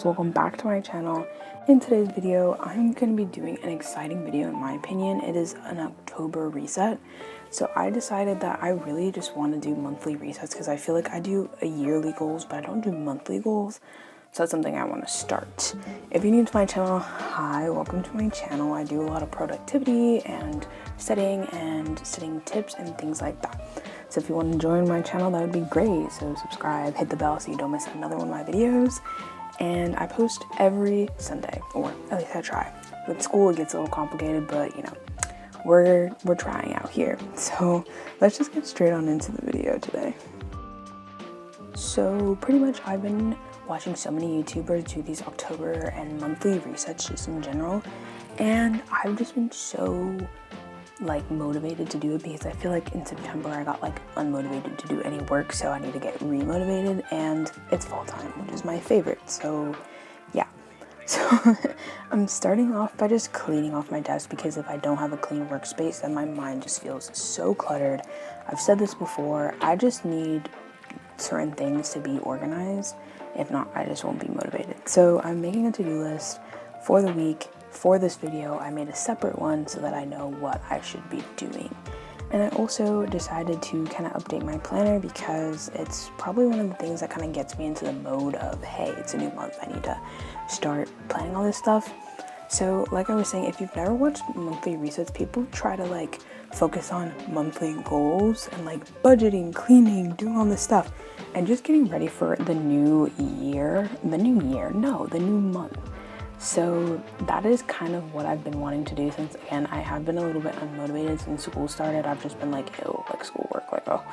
welcome back to my channel. In today's video, I'm going to be doing an exciting video in my opinion. It is an October reset. So I decided that I really just want to do monthly resets because I feel like I do a yearly goals, but I don't do monthly goals. So that's something I want to start. If you're new to my channel, hi, welcome to my channel. I do a lot of productivity and studying tips and things like that. So if you want to join my channel, that would be great. So subscribe, hit the bell so you don't miss another one of my videos. And I post every Sunday, or at least I try. With school, it gets a little complicated, but you know, we're trying out here. So let's just get straight on into the video today. So pretty much I've been watching so many YouTubers do these October and monthly resets just in general, and I've just been so like motivated to do it because I feel like in September I got like unmotivated to do any work, so I need to get remotivated, and it's fall time, which is my favorite. So yeah, so I'm starting off by just cleaning off my desk because if I don't have a clean workspace, then my mind just feels so cluttered. I've said this before, I just need certain things to be organized. If not, I just won't be motivated. So I'm making a to-do list for the week. For this video, I made a separate one so that I know what I should be doing. And I also decided to kind of update my planner because it's probably one of the things that kind of gets me into the mode of, hey, it's a new month, I need to start planning all this stuff. So like I was saying, if you've never watched monthly resets, people try to like focus on monthly goals and like budgeting, cleaning, doing all this stuff, and just getting ready for the new month. So that is kind of what I've been wanting to do since, again, I have been a little bit unmotivated since school started. I've just been like, ew, like schoolwork, like, oh.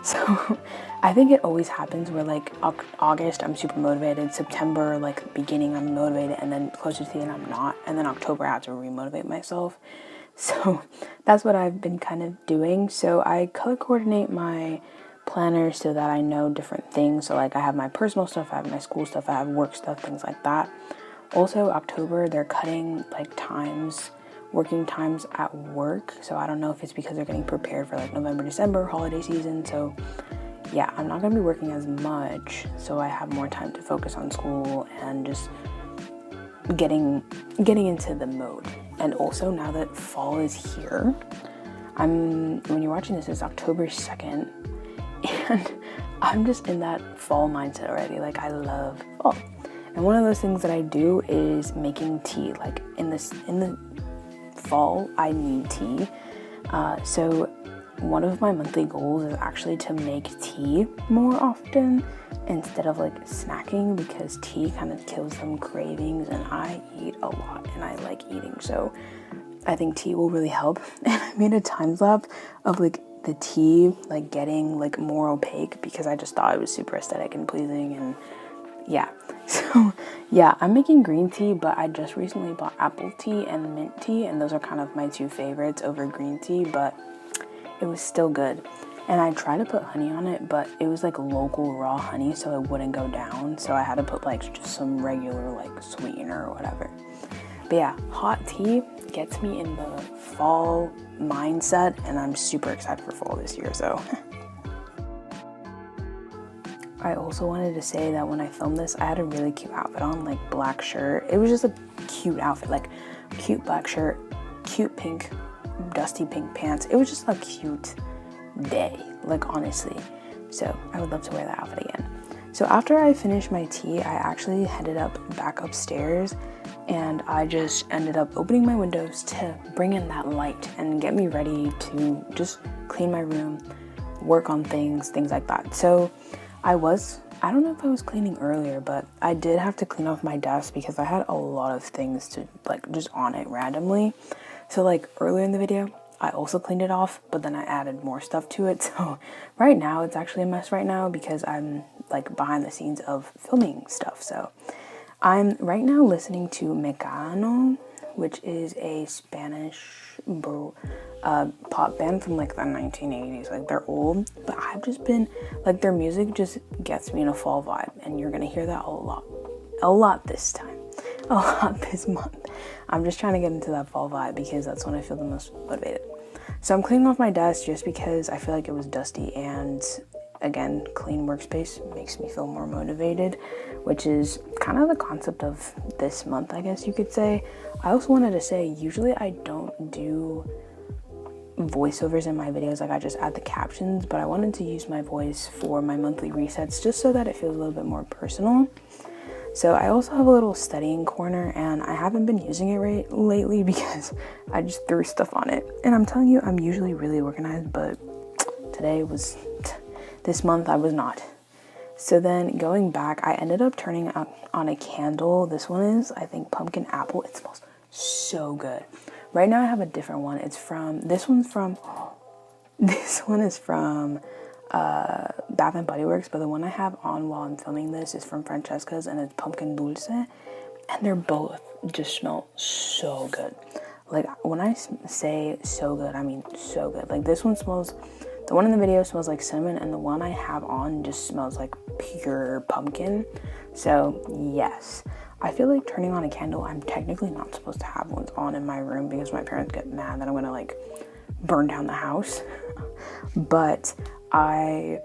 So I think it always happens where like August, I'm super motivated. September, like beginning, I'm motivated. And then closer to the end, I'm not. And then October, I have to remotivate myself. So that's what I've been kind of doing. So I color coordinate my planner so that I know different things. So like I have my personal stuff, I have my school stuff, I have work stuff, things like that. Also, October, they're cutting like working times at work. So I don't know if it's because they're getting prepared for like November, December, holiday season. So yeah, I'm not going to be working as much. So I have more time to focus on school and just getting into the mode. And also now that fall is here, when you're watching this, it's October 2nd. And I'm just in that fall mindset already. Like I love fall. And one of those things that I do is making tea. Like in the fall, I need tea. So one of my monthly goals is actually to make tea more often instead of like snacking, because tea kind of kills some cravings, and I eat a lot and I like eating. So I think tea will really help. And I made a time lapse of like the tea like getting like more opaque because I just thought it was super aesthetic and pleasing. And yeah, so yeah, I'm making green tea, but I just recently bought apple tea and mint tea, and those are kind of my two favorites over green tea, but it was still good. And I tried to put honey on it, but it was like local raw honey, so it wouldn't go down, so I had to put like just some regular like sweetener or whatever. But yeah, hot tea gets me in the fall mindset, and I'm super excited for fall this year. So I also wanted to say that when I filmed this, I had a really cute outfit on, like black shirt. It was just a cute outfit, like cute black shirt, cute pink, dusty pink pants. It was just a cute day, like honestly. So I would love to wear that outfit again. So after I finished my tea, I actually headed back upstairs, and I just ended up opening my windows to bring in that light and get me ready to just clean my room, work on things like that. So I don't know if I was cleaning earlier, but I did have to clean off my desk because I had a lot of things to like just on it randomly. So like earlier in the video, I also cleaned it off, but then I added more stuff to it. So right now it's actually a mess right now because I'm like behind the scenes of filming stuff. So I'm right now listening to Mecano, which is a Spanish pop band from like the 1980s. Like they're old, but I've just been like, their music just gets me in a fall vibe, and you're gonna hear that a lot this time, a lot this month. I'm just trying to get into that fall vibe because that's when I feel the most motivated. So I'm cleaning off my desk just because I feel like it was dusty, and again, clean workspace makes me feel more motivated, which is kind of the concept of this month, I guess you could say. I also wanted to say, usually I don't do voiceovers in my videos, like I just add the captions, but I wanted to use my voice for my monthly resets just so that it feels a little bit more personal. So I also have a little studying corner, and I haven't been using it lately because I just threw stuff on it. And I'm telling you, I'm usually really organized, but this month I was not. So then going back, I ended up turning on a candle. This one is, I think, pumpkin apple. It smells so good. Right now I have a different one. This one is from Bath and Body Works, but the one I have on while I'm filming this is from Francesca's, and it's pumpkin dulce, and they're both just smell so good. Like, when I say so good, I mean so good. Like, the one in the video smells like cinnamon, and the one I have on just smells like pure pumpkin. So yes, I feel like turning on a candle, I'm technically not supposed to have ones on in my room because my parents get mad that I'm gonna like burn down the house. But I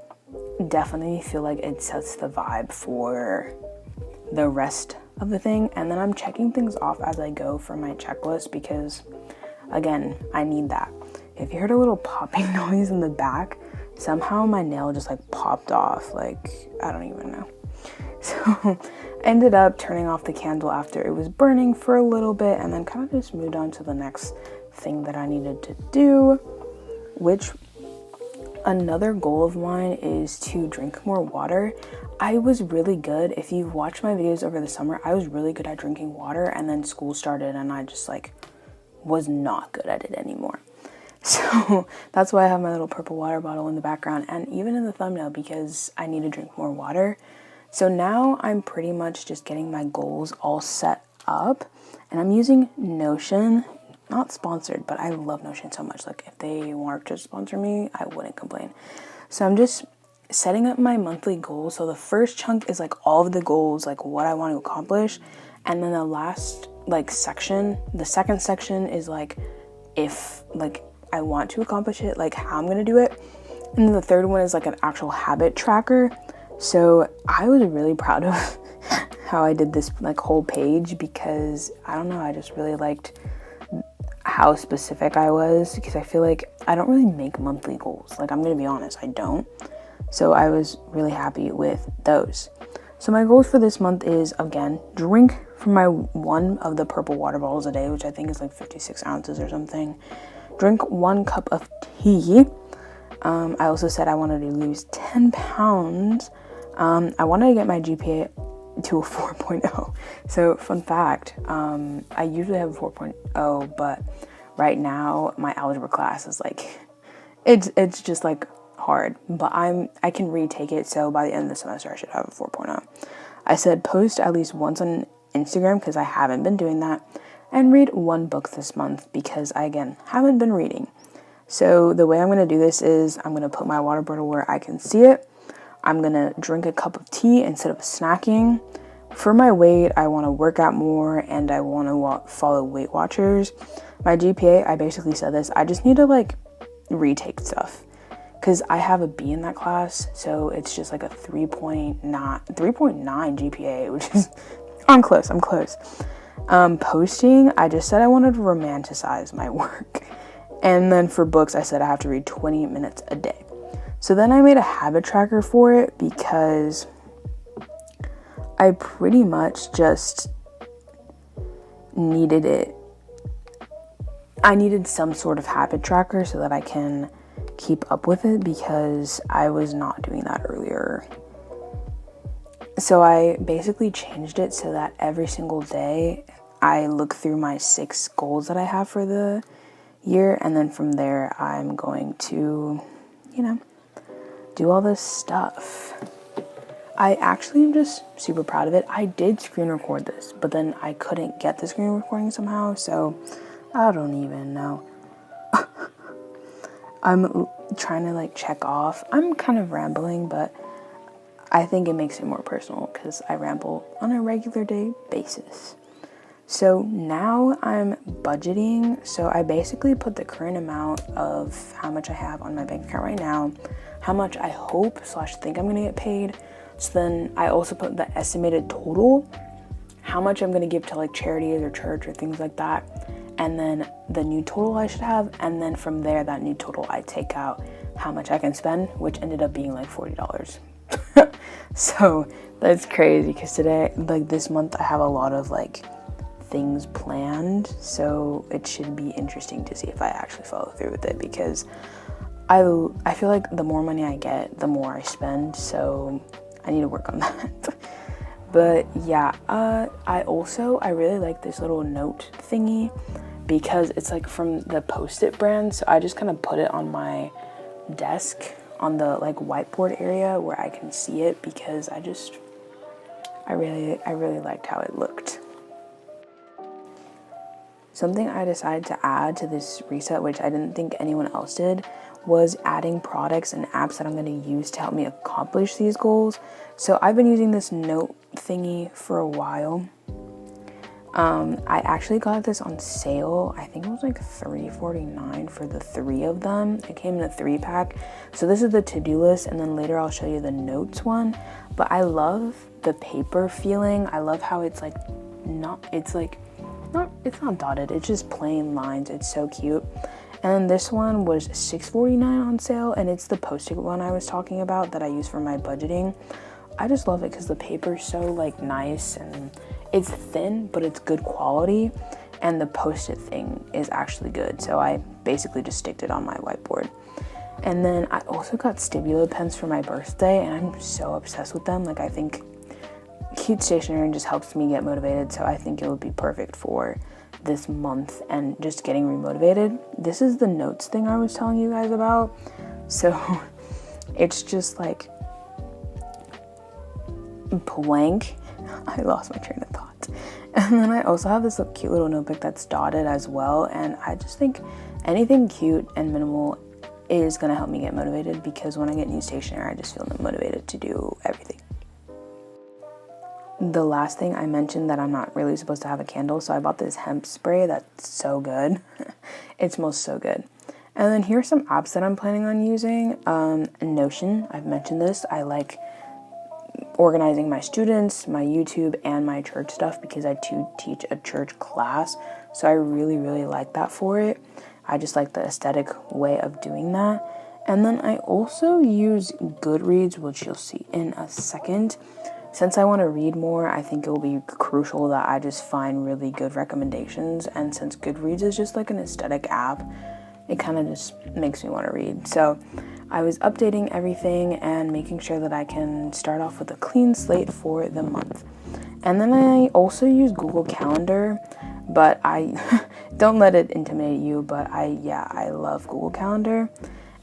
definitely feel like it sets the vibe for the rest of the thing. And then I'm checking things off as I go for my checklist because, again, I need that. If you heard a little popping noise in the back, somehow my nail just like popped off. Like, I don't even know. So I ended up turning off the candle after it was burning for a little bit, and then kind of just moved on to the next thing that I needed to do, which another goal of mine is to drink more water. I was really good. If you've watched my videos over the summer, I was really good at drinking water, and then school started and I just like was not good at it anymore. So that's why I have my little purple water bottle in the background and even in the thumbnail, because I need to drink more water. So now I'm pretty much just getting my goals all set up, and I'm using Notion. Not sponsored, but I love Notion so much. Like, if they weren't to sponsor me, I wouldn't complain. So I'm just setting up my monthly goals. So the first chunk is like all of the goals, like what I want to accomplish. And then the last like section, the second section is like if like I want to accomplish it, like how I'm going to do it. And then the third one is like an actual habit tracker. So I was really proud of how I did this like whole page because I don't know, I just really liked how specific I was, because I feel like I don't really make monthly goals. Like, I'm gonna be honest, I don't. So I was really happy with those. So my goals for this month is, again, drink from my one of the purple water bottles a day, which I think is like 56 ounces or something. Drink 1 cup of tea. I also said I wanted to lose 10 pounds. I wanted to get my GPA to a 4.0. So fun fact, I usually have a 4.0, but right now my algebra class is like, it's just like hard, but I can retake it. So by the end of the semester, I should have a 4.0. I said post at least once on Instagram because I haven't been doing that, and read 1 book this month because I, again, haven't been reading. So the way I'm going to do this is I'm going to put my water bottle where I can see it. I'm going to drink a cup of tea instead of snacking. For my weight, I want to work out more and I want to follow Weight Watchers. My GPA, I basically said this, I just need to like retake stuff because I have a B in that class. So it's just like a 3.9 GPA, which is, I'm close. Posting, I just said I wanted to romanticize my work. And then for books, I said I have to read 20 minutes a day. So then I made a habit tracker for it because I pretty much just needed it. I needed some sort of habit tracker so that I can keep up with it because I was not doing that earlier. So I basically changed it so that every single day I look through my 6 goals that I have for the year, and then from there I'm going to, do all this stuff. I actually am just super proud of it. I did screen record this, but then I couldn't get the screen recording somehow, so I don't even know. I'm trying to like check off. I'm kind of rambling, but I think it makes it more personal because I ramble on a regular day basis. So now I'm budgeting. So I basically put the current amount of how much I have on my bank account right now, how much I hope / think I'm gonna get paid. So then I also put the estimated total, how much I'm gonna give to like charities or church or things like that, and then the new total I should have, and then from there, that new total, I take out how much I can spend, which ended up being like $40. So that's crazy, because today, like this month, I have a lot of like things planned, so it should be interesting to see if I actually follow through with it, because I feel like the more money I get, the more I spend, so I need to work on that. But yeah, I really like this little note thingy, because it's like from the Post-it brand, so I just kind of put it on my desk on the like whiteboard area where I can see it, because I really liked how it looked. Something I decided to add to this reset, which I didn't think anyone else did, was adding products and apps that I'm going to use to help me accomplish these goals. So I've been using this note thingy for a while. I actually got this on sale. I think it was like $3.49 for the 3 of them. It came in a 3-pack. So this is the to-do list, and then later I'll show you the notes one. But I love the paper feeling. I love how it's like it's not dotted, it's just plain lines. It's so cute. And then this one was $6.49 on sale, and it's the Post-it one I was talking about that I use for my budgeting. I just love it because the paper's so like nice, and it's thin, but it's good quality, and the Post-it thing is actually good. So I basically just sticked it on my whiteboard. And then I also got Stabilo pens for my birthday, and I'm so obsessed with them. Like, I think cute stationery just helps me get motivated, so I think it would be perfect for this month and just getting remotivated. This is the notes thing I was telling you guys about. So it's just like blank. I lost my train of thought. And then I also have this cute little notebook that's dotted as well, and I just think anything cute and minimal is going to help me get motivated, because when I get new stationery, I just feel motivated to do everything. The last thing I mentioned, that I'm not really supposed to have a candle, so I bought this hemp spray that's so good. It smells so good. And then here's some apps that I'm planning on using. Notion, I've mentioned this. I like organizing my students, my YouTube, and my church stuff, because I too teach a church class, so I really like that for it. I just like the aesthetic way of doing that. And then I also use Goodreads, which you'll see in a second. Since I want to read more, I think it will be crucial that I just find really good recommendations. And since Goodreads is just like an aesthetic app, it kind of just makes me want to read. So I was updating everything and making sure that I can start off with a clean slate for the month. And then I also use Google Calendar, but I don't let it intimidate you, but I love Google Calendar.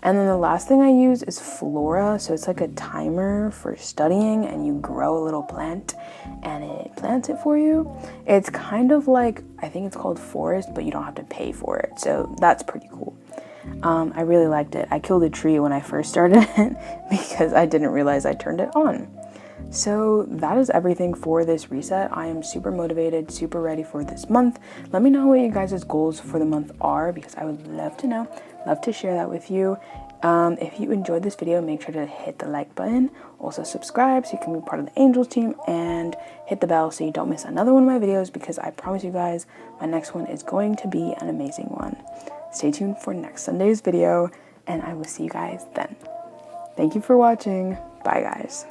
And then the last thing I use is Flora. So it's like a timer for studying, and you grow a little plant and it plants it for you. It's kind of like, I think it's called Forest, but you don't have to pay for it. So that's pretty cool. I really liked it. I killed a tree when I first started it because I didn't realize I turned it on. So that is everything for this reset. I am super motivated, super ready for this month. Let me know what you guys' goals for the month are, because I would love to know, love to share that with you. If you enjoyed this video, make sure to hit the like button. Also subscribe so you can be part of the Angels team, and hit the bell so you don't miss another one of my videos, because I promise you guys, my next one is going to be an amazing one. Stay tuned for next Sunday's video, and I will see you guys then. Thank you for watching. Bye, guys.